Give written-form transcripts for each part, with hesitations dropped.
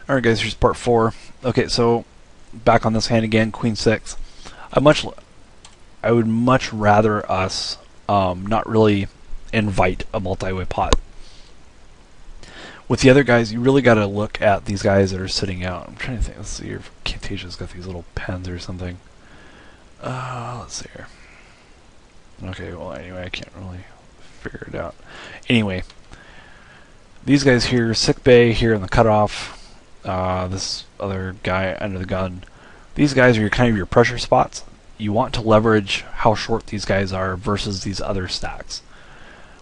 Alright guys, here's part 4. Okay, so back on this hand again, Queen 6. I would much rather us not really invite a multi-way pot. With the other guys, you really got to look at these guys that are sitting out. I'm trying to think. Let's see here. Camtasia's got these little pens or something. Let's see here. Okay, well anyway, I can't really figure it out. Anyway, these guys here, sick bay here in the cutoff. This other guy under the gun. These guys are kind of your pressure spots. You want to leverage how short these guys are versus these other stacks.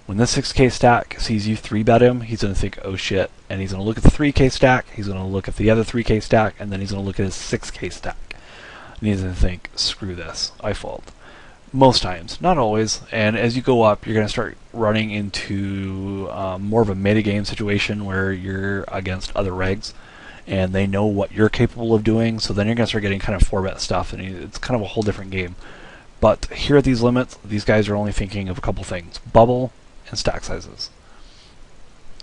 When this 6K stack sees you 3-bet him, he's going to think, oh shit, and he's going to look at the 3K stack, he's going to look at the other 3K stack, and then he's going to look at his 6K stack. And he's going to think, screw this, I fold. Most times, not always, and as you go up, you're going to start running into more of a metagame situation where you're against other regs, and they know what you're capable of doing, so then you're going to start getting kind of 4-bet stuff, and it's kind of a whole different game. But here at these limits, these guys are only thinking of a couple things. Bubble and stack sizes.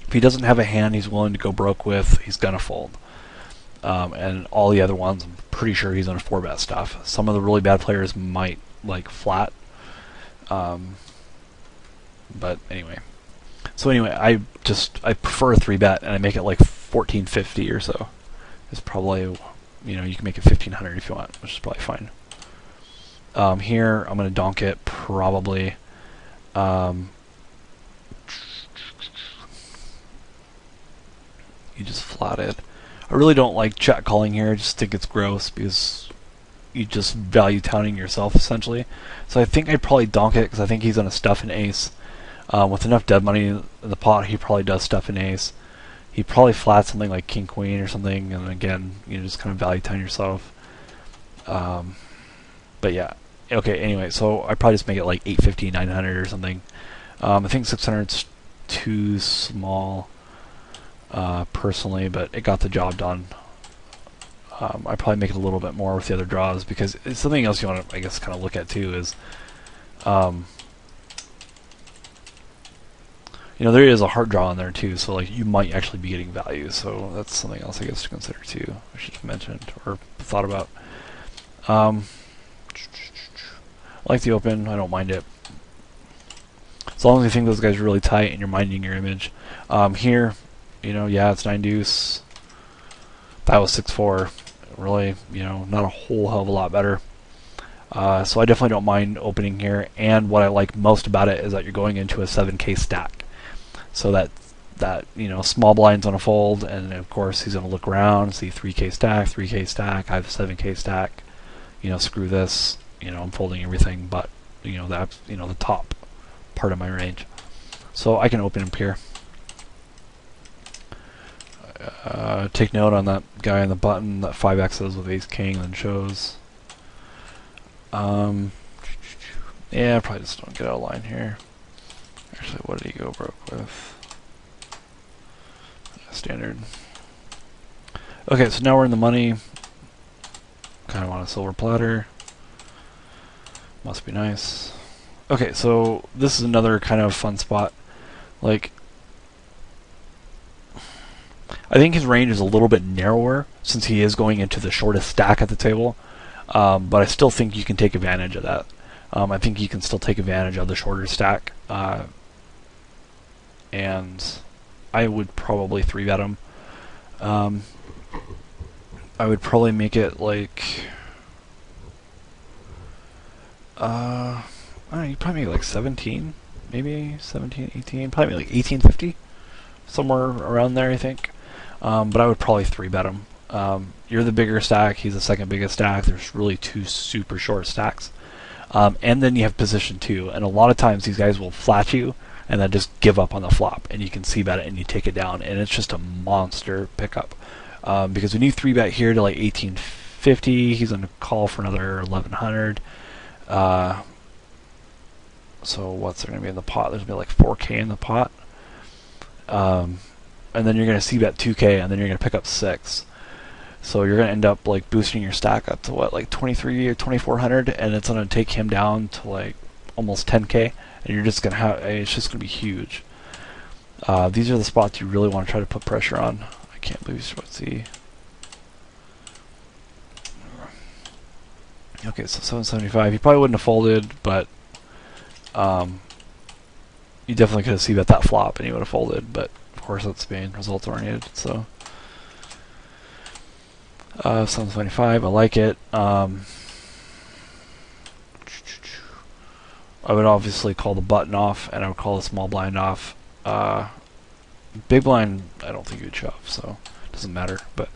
If he doesn't have a hand he's willing to go broke with, he's going to fold. And all the other ones, I'm pretty sure he's on 4-bet stuff. Some of the really bad players might like flat. But anyway. So anyway, I prefer a 3-bet, and I make it like 1450 or so. It's probably, you know, you can make it 1500 if you want, which is probably fine. Here, I'm going to donk it probably. You just flatted. I really don't like check calling here. I just think it's gross because you just value towning yourself essentially. So I think I'd probably donk it because I think he's going to stuff an ace. With enough dead money in the pot, he probably does stuff an ace. He probably flats something like king queen or something, and again, you know, just kind of value town yourself. But yeah, okay. Anyway, so I probably just make it like 850, 900 or something. I think 600's too small. Personally, but it got the job done. I probably make it a little bit more with the other draws because it's something else you want to, I guess, kind of look at too is, you know, there is a hard draw in there too, so like you might actually be getting value. So that's something else I guess to consider too. I should have mentioned or thought about. I like the open. I don't mind it. As long as you think those guys are really tight and you're minding your image. Here. You know, yeah, it's 9 deuce. That was 6-4. Really, you know, not a whole hell of a lot better. So I definitely don't mind opening here. And what I like most about it is that you're going into a 7K stack. So that you know, small blind's on a fold, and of course he's going to look around, see 3K stack, 3K stack. I have a 7K stack. You know, screw this. You know, I'm folding everything, but you know that's the top part of my range. So I can open him here. Take note on that guy on the button that 5x's with ace king and then shows. Yeah, probably just don't get out of line here. Actually, what did he go broke with? Standard. Okay, so now we're in the money. Kind of on a silver platter. Must be nice. Okay, so this is another kind of fun spot. Like, I think his range is a little bit narrower since he is going into the shortest stack at the table, but I still think you can take advantage of that. I think you can still take advantage of the shorter stack, and I would probably 3-bet him. I would probably make it like, you'd probably make it like 17, maybe 17, 18, probably like 1850, somewhere around there, I think. But I would probably 3-bet him. You're the bigger stack, he's the second biggest stack. There's really two super short stacks. And then you have position 2, and a lot of times these guys will flat you and then just give up on the flop, and you can see bet it and you take it down, and it's just a monster pickup. Because when you 3-bet here to like 1850, he's going to call for another 1100. So what's there going to be in the pot? There's going to be like 4K in the pot. And then you're going to c-bet 2K, and then you're going to pick up 6. So you're going to end up like boosting your stack up to what, like 23 or 2400, and it's going to take him down to like almost 10K, and you're just going to have, it's just going to be huge. These are the spots you really want to try to put pressure on. I can't believe Swazi. Okay, so 775. He probably wouldn't have folded, but you definitely could have seen that flop and he would have folded. But of course, that's being result oriented. So 725. I like it. I would obviously call the button off, and I would call the small blind off. Big blind, I don't think you would shove, so it doesn't matter. But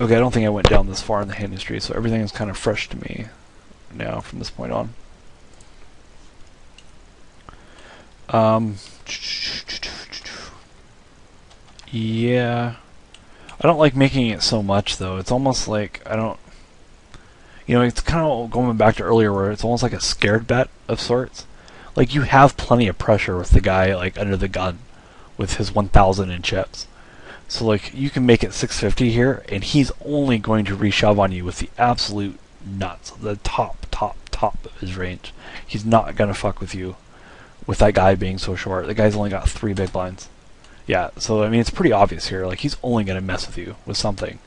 okay, I don't think I went down this far in the hand history, so everything is kind of fresh to me now from this point on. Yeah, I don't like making it so much though. It's almost like I don't. You know, it's kind of going back to earlier where it's almost like a scared bet of sorts. Like, you have plenty of pressure with the guy, like, under the gun with his 1,000 in chips. So, like, you can make it 650 here, and he's only going to reshove on you with the absolute nuts, the top of his range. He's not going to fuck with you with that guy being so short. The guy's only got 3 big blinds. Yeah, so, I mean, it's pretty obvious here. Like, he's only going to mess with you with something.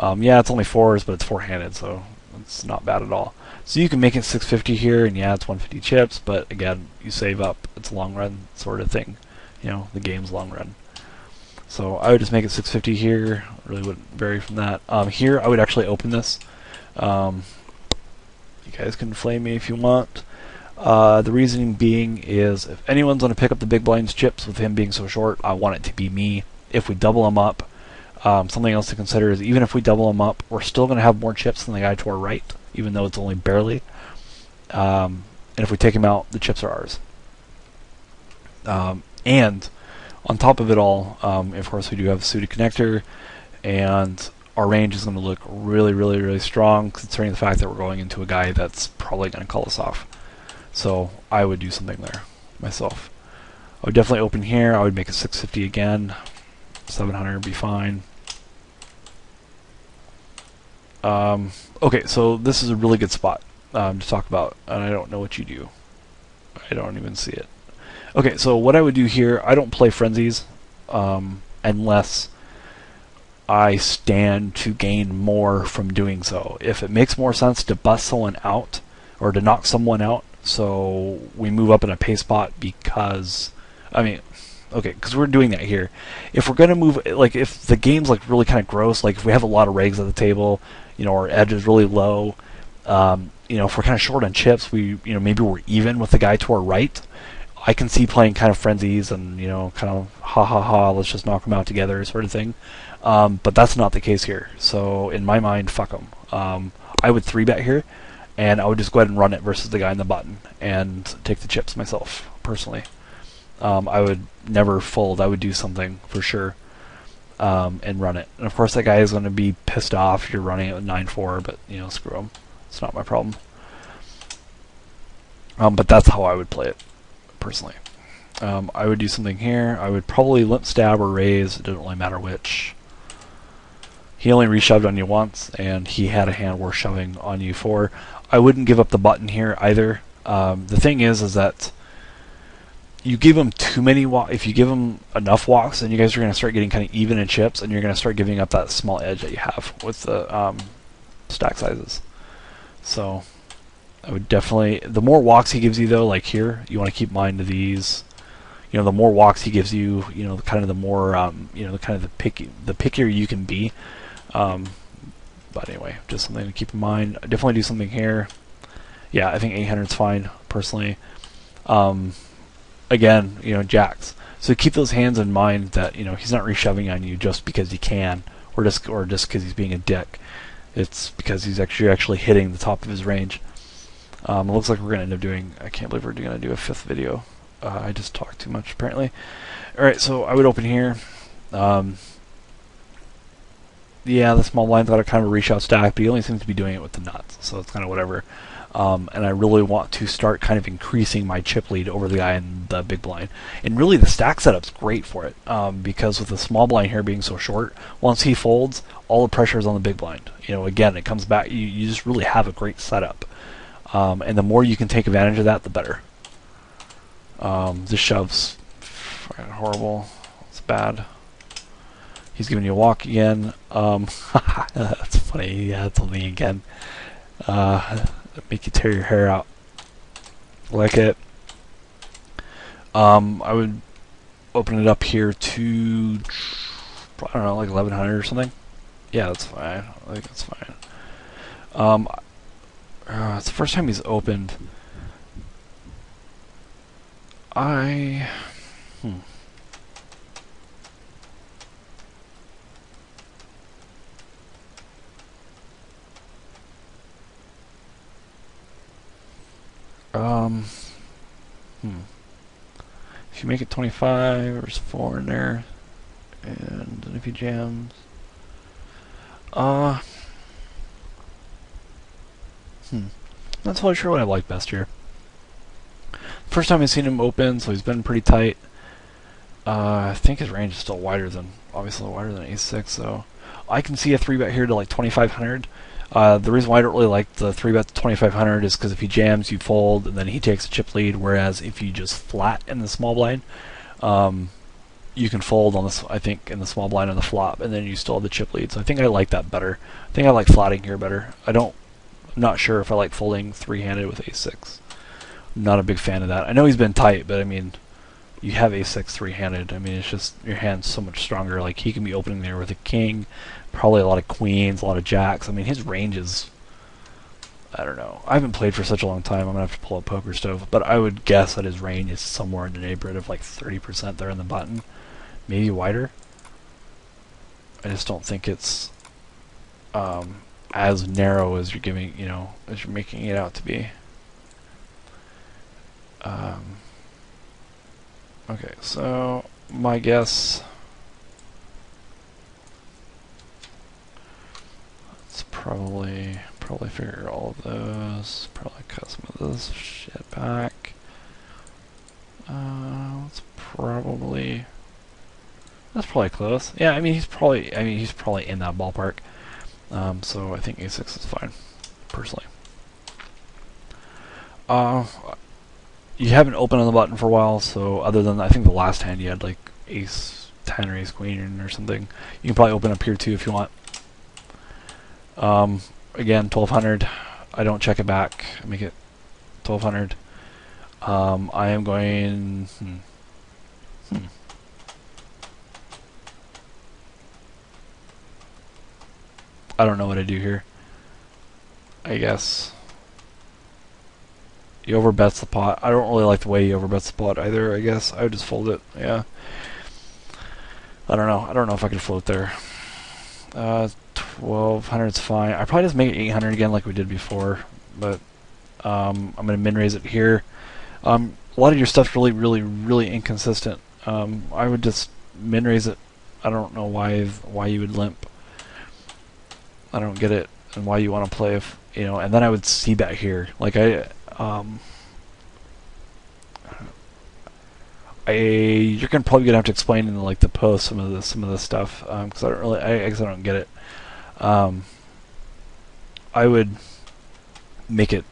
Yeah, it's only 4s, but it's 4-handed, so it's not bad at all. So you can make it 650 here, and yeah, it's 150 chips, but again, you save up. It's a long run sort of thing. You know, the game's long run. So I would just make it 650 here. Really wouldn't vary from that. Here, I would actually open this. You guys can flame me if you want. The reasoning being is if anyone's going to pick up the big blinds chips with him being so short, I want it to be me. If we double him up, something else to consider is even if we double him up, we're still going to have more chips than the guy to our right, even though it's only barely. And if we take him out, the chips are ours. And on top of it all, of course, we do have a suited connector, and our range is going to look really, really, really strong, considering the fact that we're going into a guy that's probably going to call us off. So I would do something there myself. I would definitely open here. I would make it 650 again. 700 would be fine. Okay, so this is a really good spot to talk about, and I don't know what you do. I don't even see it. Okay, so what I would do here, I don't play frenzies unless I stand to gain more from doing so. If it makes more sense to bust someone out or to knock someone out, so we move up in a pay spot because, I mean, okay, because we're doing that here. If we're going to move, like if the game's like really kind of gross, like if we have a lot of regs at the table, you know, our edge is really low, you know, if we're kind of short on chips, we, you know, maybe we're even with the guy to our right, I can see playing kind of frenzies and, you know, kind of ha ha ha, let's just knock them out together sort of thing. But that's not the case here. So in my mind, fuck them. I would 3-bet here, and I would just go ahead and run it versus the guy in the button and take the chips myself, personally. I would never fold. I would do something for sure and run it. And of course, that guy is going to be pissed off if you're running it with 9-4, but, you know, screw him. It's not my problem. But that's how I would play it, personally. I would do something here. I would probably limp stab or raise. It doesn't really matter which. He only reshoved on you once, and he had a hand worth shoving on you for. I wouldn't give up the button here either. The thing is that you give him too many walks. If you give him enough walks, then you guys are going to start getting kind of even in chips, and you're going to start giving up that small edge that you have with the stack sizes. So I would definitely, the more walks he gives you though, like here, you want to keep in mind of these. You know, the more walks he gives you, you know, kind of the more, you know, the kind of the pickier you can be. But anyway, just something to keep in mind. I definitely do something here. Yeah, I think 800 is fine, personally. Again, you know, jacks. So keep those hands in mind that, you know, he's not reshoving on you just because he can, or just because he's being a dick. It's because he's actually hitting the top of his range. It looks like we're going to end up doing, I can't believe we're going to do a 5th video. I just talked too much, apparently. Alright, so I would open here. Yeah, the small blind's got a kind of a reshove stack, but he only seems to be doing it with the nuts, so it's kind of whatever. And I really want to start kind of increasing my chip lead over the guy in the big blind. And really, the stack setup's great for it, because with the small blind here being so short, once he folds, all the pressure is on the big blind. You know, again, it comes back, you just really have a great setup. And the more you can take advantage of that, the better. This shove's horrible. It's bad. He's giving you a walk again. That's funny. Yeah, it's only again. Make you tear your hair out. Like it. I would open it up here to, I don't know, like 1100 or something. Yeah, that's fine. I think that's fine. It's the first time he's opened. If you make it 25, there's 4 in there, and then if he jams, not totally sure what I like best here. First time I've seen him open, so he's been pretty tight. I think his range is still obviously wider than ace-6, so I can see a 3-bet here to like 2500. The reason why I don't really like the 3-bet to 2500 is because if he jams, you fold, and then he takes a chip lead, whereas if you just flat in the small blind, you can fold on this, I think, in the small blind on the flop, and then you still have the chip lead. So I think I like that better. I think I like flatting here better. I'm not sure if I like folding 3-handed with ace-6. I'm not a big fan of that. I know he's been tight, but I mean, you have ace-6 3-handed. I mean, it's just your hand's so much stronger. Like, he can be opening there with a king, probably a lot of queens, a lot of jacks. I mean, his range is, I don't know. I haven't played for such a long time. I'm gonna have to pull up Poker Stove, but I would guess that his range is somewhere in the neighborhood of like 30% there in the button, maybe wider. I just don't think it's as narrow as you're giving, as you're making it out to be. Okay, so my guess, let's probably figure all of those, probably cut some of this shit back. That's probably close. Yeah, I mean he's probably in that ballpark. So I think ace-6 is fine, personally. You haven't opened on the button for a while, so other than, I think the last hand you had like ace-10 or ace-queen or something, you can probably open up here too if you want. Again, 1200. I don't check it back. I make it 1200. I am going. I don't know what I do here. I guess he overbets the pot. I don't really like the way he overbets the pot either. I guess I would just fold it. Yeah. I don't know. I don't know if I could float there. 1200 is fine. I probably just make it 800 again like we did before, but I'm gonna min raise it here. A lot of your stuff's really inconsistent. I would just min raise it. I don't know why you would limp. I don't get it, and why you want to play if and then I would see bet here. Like you're probably gonna have to explain in like the post some of the stuff because I guess I don't get it. I would make it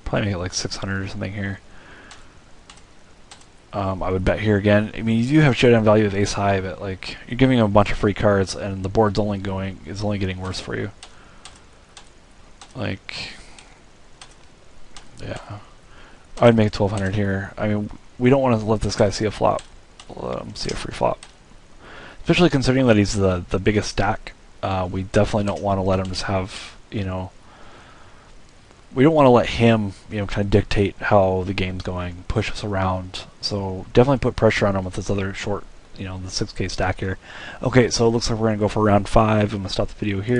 probably make it like 600 or something here. I would bet here again. I mean, you do have showdown value with ace high, but like you're giving him a bunch of free cards, and the board's only getting worse for you. Like, yeah, I would make 1200 here. I mean, we don't want to let this guy see a flop. Let him see a free flop, especially considering that he's the biggest stack. We definitely don't want to let him just have we don't want to let him, kind of dictate how the game's going, push us around. So definitely put pressure on him with this other short, the 6K stack here. Okay, so it looks like we're going to go for round 5. I'm going to stop the video here.